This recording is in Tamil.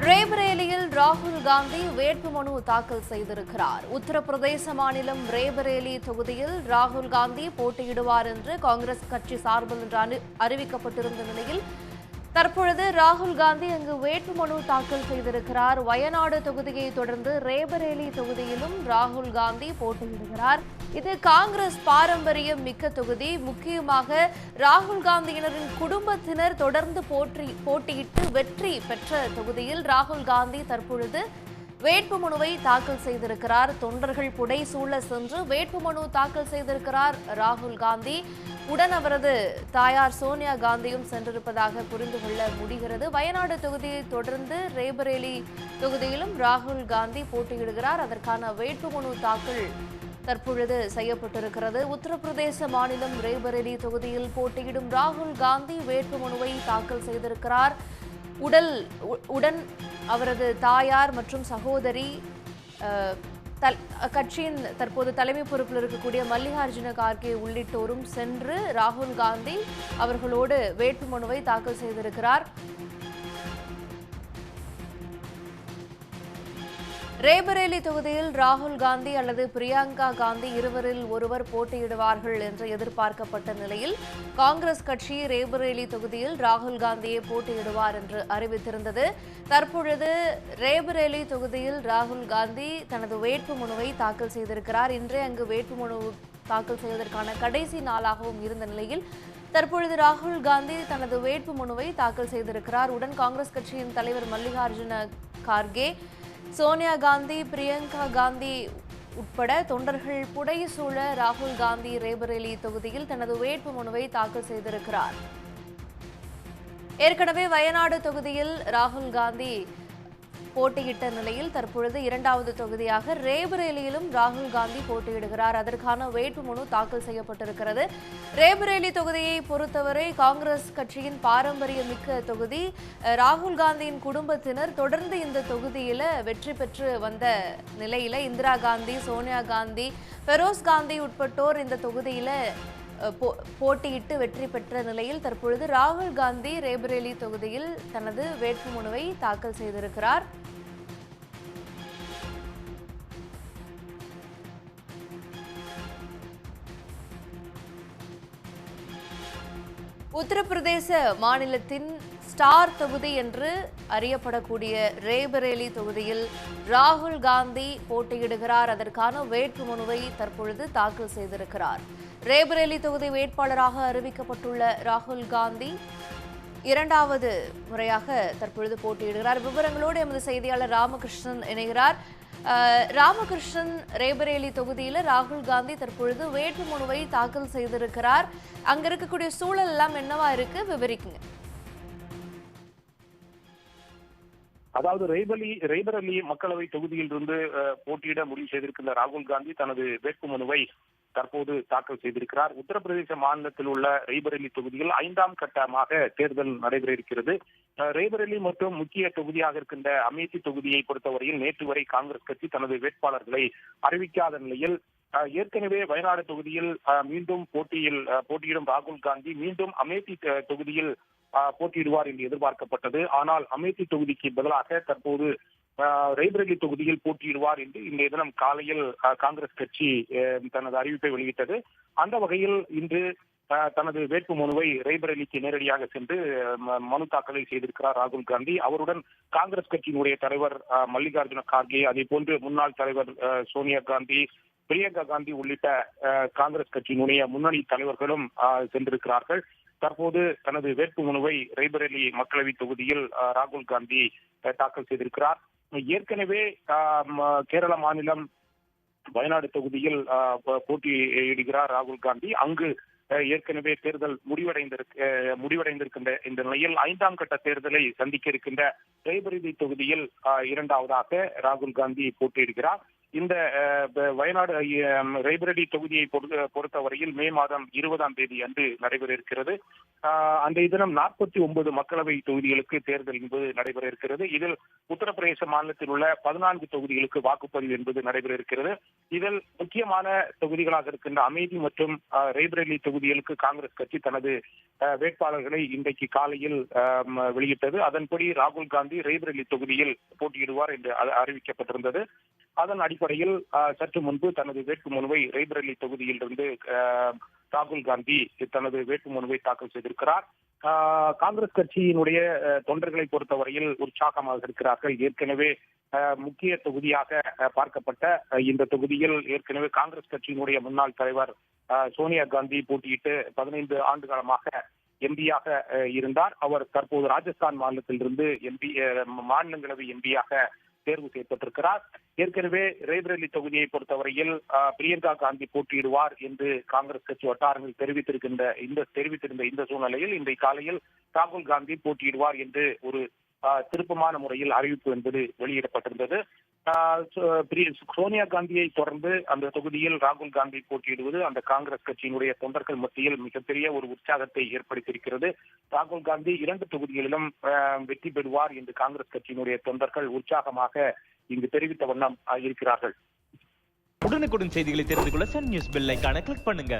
ரேபரேலியில் ராகுல் காந்தி வேட்புமனு தாக்கல் செய்திருக்கிறார். உத்தரப்பிரதேச மாநிலம் ரேபரேலி தொகுதியில் ராகுல் காந்தி போட்டியிடுவார் என்று காங்கிரஸ் கட்சி சார்பில் இன்று அறிவிக்கப்பட்டிருந்த நிலையில் தற்பொழுது ராகுல் காந்தி அங்கு வேட்புமனு தாக்கல் செய்திருக்கிறார். வயநாடு தொகுதியை தொடர்ந்து ரேபரேலி தொகுதியிலும் ராகுல் காந்தி போட்டியிடுகிறார். இது காங்கிரஸ் பாரம்பரியம் மிக்க தொகுதி. முக்கியமாக ராகுல் காந்தியினரின் குடும்பத்தினர் தொடர்ந்து போட்டியிட்டு வெற்றி பெற்ற தொகுதியில் ராகுல் காந்தி தற்பொழுது வேட்புமனுவை தாக்கல் செய்திருக்கிறார். தொண்டர்கள் புடைசூழ சென்று வேட்புமனு தாக்கல் செய்திருக்கிறார் ராகுல் காந்தி. உடன் அவரது தாயார் சோனியா காந்தியும் சென்றிருப்பதாக புரிந்து கொள்ள முடிகிறது. வயநாடு தொகுதியை தொடர்ந்து ரேபரேலி தொகுதியிலும் ராகுல் காந்தி போட்டியிடுகிறார். அதற்கான வேட்புமனு தாக்கல் தற்பொழுது செய்யப்பட்டிருக்கிறது. உத்தரப்பிரதேச மாநிலம் ரேபரேலி தொகுதியில் போட்டியிடும் ராகுல் காந்தி வேட்புமனுவை தாக்கல் செய்திருக்கிறார். உடன் அவரது தாயார் மற்றும் சகோதரி, கட்சியின் தற்போது தலைமை பொறுப்பில் இருக்கக்கூடிய மல்லிகார்ஜுன கார்கே உள்ளிட்டோரும் சென்று ராகுல் காந்தி அவர்களோடு வேட்புமனுவை தாக்கல் செய்திருக்கிறார். ரேபரேலி தொகுதியில் ராகுல் காந்தி அல்லது பிரியங்கா காந்தி இருவரில் ஒருவர் போட்டியிடுவார்கள் என்று எதிர்பார்க்கப்பட்ட நிலையில் காங்கிரஸ் கட்சி ரேபரேலி தொகுதியில் ராகுல் காந்தியை போட்டியிடுவார் என்று அறிவித்திருந்தது. தற்பொழுது ரேபரேலி தொகுதியில் ராகுல் காந்தி தனது வேட்புமனுவை தாக்கல் செய்திருக்கிறார். இன்றே அங்கு வேட்புமனு தாக்கல் செய்வதற்கான கடைசி நாளாகவும் இருந்த நிலையில் தற்பொழுது ராகுல் காந்தி தனது வேட்புமனுவை தாக்கல் செய்திருக்கிறார். உடன் காங்கிரஸ் கட்சியின் தலைவர் மல்லிகார்ஜுன கார்கே, சோனியா காந்தி, பிரியங்கா காந்தி உட்பட தொண்டர்கள் புடைசூழ ராகுல் காந்தி ரேபரேலி தொகுதியில் தனது வேட்புமனுவை தாக்கல் செய்திருக்கிறார். ஏற்கனவே வயநாடு தொகுதியில் ராகுல் காந்தி போட்டியிட்ட நிலையில் தற்பொழுது இரண்டாவது தொகுதியாக ரேபரேலியிலும் ராகுல் காந்தி போட்டியிடுகிறார். அதற்கான வேட்புமனு தாக்கல் செய்யப்பட்டிருக்கிறது. ரேபரேலி தொகுதியை பொறுத்தவரை காங்கிரஸ் கட்சியின் பாரம்பரியமிக்க தொகுதி. ராகுல் காந்தியின் குடும்பத்தினர் தொடர்ந்து இந்த தொகுதியில வெற்றி பெற்று வந்த நிலையில இந்திரா காந்தி, சோனியா காந்தி, பெரோஸ் காந்தி உட்பட்டோர் இந்த தொகுதியில போட்டியிட்டு வெற்றி பெற்ற நிலையில் தற்பொழுது ராகுல் காந்தி ரேபரேலி தொகுதியில் தனது வேட்புமனுவை தாக்கல் செய்திருக்கிறார். உத்தரப்பிரதேச மாநிலத்தின் ஸ்டார் தொகுதி என்று அறியப்படக்கூடிய ரேபரேலி தொகுதியில் ராகுல் காந்தி போட்டியிடுகிறார். அதற்கான வேட்புமனுவை தற்பொழுது தாக்கல் செய்திருக்கிறார். ரேபரேலி தொகுதி வேட்பாளராக அறிவிக்கப்பட்டுள்ள ராகுல் காந்தி இரண்டாவது முறையாக தற்பொழுது போட்டியிடுகிறார். விவரங்களோடு எமது செய்தியாளர் ராமகிருஷ்ணன் இணைகிறார். ராமகிருஷ்ணன், ரேபரேலி தொகுதியில் ராகுல் காந்தி தற்பொழுது வேட்புமனுவை தாக்கல் செய்திருக்கிறார். அங்க இருக்கக்கூடிய சூழல் எல்லாம் என்னவா இருக்கு, விவரிக்குங்க. அதாவது ரேபரேலி மக்களவை தொகுதியில் இருந்து போட்டியிட முடிவு செய்திருக்கின்ற ராகுல் காந்தி தனது வேட்புமனுவை தற்போது தாக்கல் செய்திருக்கிறார். உத்தரப்பிரதேச மாநிலத்தில் உள்ள ரேபரேலி தொகுதியில் 5ஆம் கட்டமாக தேர்தல் நடைபெற இருக்கிறது. ரேபரேலி மற்றும் முக்கிய தொகுதியாக இருக்கின்ற அமேதி தொகுதியை பொறுத்தவரையில் நேற்று வரை காங்கிரஸ் கட்சி தனது வேட்பாளர்களை அறிவிக்காத நிலையில் ஏற்கனவே வயநாடு தொகுதியில் மீண்டும் போட்டியிடும் ராகுல் காந்தி மீண்டும் அமேதி தொகுதியில் போட்டியிடுவார் என்று எதிர்பார்க்கப்பட்டது. ஆனால் அமேதி தொகுதிக்கு பதிலாக தற்போது ரேபரேலி தொகுதியில் போட்டியிடுவார் என்று இன்றைய தினம் காலையில் காங்கிரஸ் கட்சி தனது அறிவிப்பை வெளியிட்டது. அந்த வகையில் இன்று தனது வேட்புமனுவை ரேபரேலிக்கு நேரடியாக சென்று மனு தாக்கலை செய்திருக்கிறார் ராகுல் காந்தி. அவருடன் காங்கிரஸ் கட்சியினுடைய தலைவர் மல்லிகார்ஜுன கார்கே, அதே போன்று முன்னாள் தலைவர் சோனியா காந்தி, பிரியங்கா காந்தி உள்ளிட்ட காங்கிரஸ் கட்சியினுடைய முன்னணி தலைவர்களும் சென்றிருக்கிறார்கள். தற்போது தனது வேட்புமனுவை ரேபரேலி மக்களவை தொகுதியில் ராகுல் காந்தி தாக்கல் செய்திருக்கிறார். ஏற்கனவே கேரள மாநிலம் வயநாடு தொகுதியில் போட்டியிடுகிறார் ராகுல் காந்தி. அங்கு ஏற்கனவே தேர்தல் முடிவடைந்திருக்கின்ற இந்த நிலையில் 5ஆம் கட்ட தேர்தலை சந்திக்க இருக்கின்ற ரேபரேலி தொகுதியில் இரண்டாவதாக ராகுல் காந்தி போட்டியிடுகிறார். இந்த வயநாடு ரேபரேலி தொகுதியை பொறுத்தவரையில் மே மாதம் 20ஆம் தேதி அன்று நடைபெற இருக்கிறது. அன்றைய தினம் 49 மக்களவை தொகுதிகளுக்கு தேர்தல் என்பது நடைபெற இருக்கிறது. இதில் உத்தரப்பிரதேச மாநிலத்தில் உள்ள 14 தொகுதிகளுக்கு வாக்குப்பதிவு என்பது நடைபெற இருக்கிறது. இதில் முக்கியமான தொகுதிகளாக இருக்கின்ற அமேதி மற்றும் ரேபரேலி தொகுதிகளுக்கு காங்கிரஸ் கட்சி தனது வேட்பாளர்களை இன்றைக்கு காலையில் வெளியிட்டது. அதன்படி ராகுல் காந்தி ரேபரேலி தொகுதியில் போட்டியிடுவார் என்று அறிவிக்கப்பட்டிருந்தது. அதன் அடிப்படையில் சற்று முன்பு தனது வேட்புமனுவை ரேபரேலி தொகுதியில் இருந்து ராகுல் காந்தி தனது வேட்புமனுவை தாக்கல் செய்திருக்கிறார். காங்கிரஸ் கட்சியினுடைய தொண்டர்களை பொறுத்தவரையில் உற்சாகமாக இருக்கிறார்கள். ஏற்கனவே முக்கிய தொகுதியாக பார்க்கப்பட்ட இந்த தொகுதியில் ஏற்கனவே காங்கிரஸ் கட்சியினுடைய முன்னாள் தலைவர் சோனியா காந்தி போட்டியிட்டு 15 ஆண்டு காலமாக எம்பியாக இருந்தார். அவர் தற்போது ராஜஸ்தான் மாநிலத்திலிருந்து மாநிலங்களவை எம்பியாக தேர்வு செய்யப்பட்டிருக்கிறார். ஏற்கனவே ரேபரேலி தொகுதியை பொறுத்தவரையில் பிரியங்கா காந்தி போட்டியிடுவார் என்று காங்கிரஸ் கட்சி வட்டாரங்கள் தெரிவித்திருந்த இந்த சூழ்நிலையில் இன்றைய காலையில் ராகுல் காந்தி போட்டியிடுவார் என்று ஒரு திருப்பமான முறையில் அறிவிப்பு என்பது வெளியிடப்பட்டிருந்தது. சோனியா காந்தியை தொடர்ந்து அந்த தொகுதியில் ராகுல் காந்தி போட்டியிடுவது அந்த காங்கிரஸ் கட்சியினுடைய தொண்டர்கள் மத்தியில் மிகப்பெரிய ஒரு உற்சாகத்தை ஏற்படுத்தியிருக்கிறது. ராகுல் காந்தி 2 தொகுதிகளிலும் வெற்றி பெறுவார் என்று காங்கிரஸ் கட்சியினுடைய தொண்டர்கள் உற்சாகமாக இங்கு தெரிவித்த வண்ணம் இருக்கிறார்கள். உடனுக்குடன் செய்திகளை தெரிந்து கொள்ள சன் நியூஸ் பெல் ஐகானை கிளிக் பண்ணுங்க.